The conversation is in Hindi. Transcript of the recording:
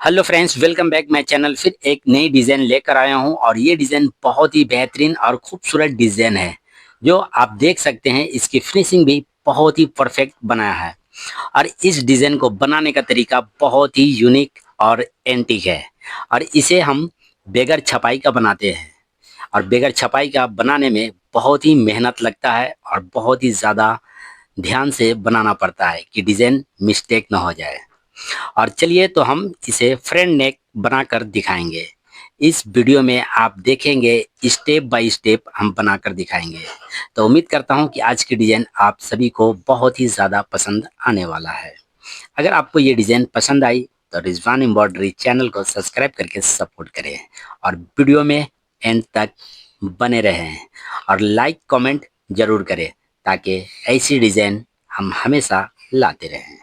Hello friends, welcome back my channel. फिर एक नई डिज़ाइन लेकर आया हूं और ये डिज़ाइन बहुत ही बेहतरीन और खूबसूरत डिज़ाइन है जो आप देख सकते हैं। इसकी फिनिशिंग भी बहुत ही परफेक्ट बनाया है और इस डिज़ाइन को बनाने का तरीका बहुत ही यूनिक और एंटीक है और इसे हम बगैर छपाई का बनाते हैं। और बगैर छपाई का बनाने में बहुत ही मेहनत लगता है और बहुत ही ज़्यादा ध्यान से बनाना पड़ता है कि डिज़ाइन मिस्टेक ना हो जाए। और चलिए तो हम इसे फ्रंट नेक बनाकर दिखाएंगे। इस वीडियो में आप देखेंगे स्टेप बाय स्टेप हम बनाकर दिखाएंगे। तो उम्मीद करता हूं कि आज की डिज़ाइन आप सभी को बहुत ही ज़्यादा पसंद आने वाला है। अगर आपको ये डिज़ाइन पसंद आई तो रिजवान एम्ब्रॉयडरी चैनल को सब्सक्राइब करके सपोर्ट करें और वीडियो में एंड तक बने रहें और लाइक कमेंट जरूर करें ताकि ऐसी डिज़ाइन हम हमेशा लाते रहें।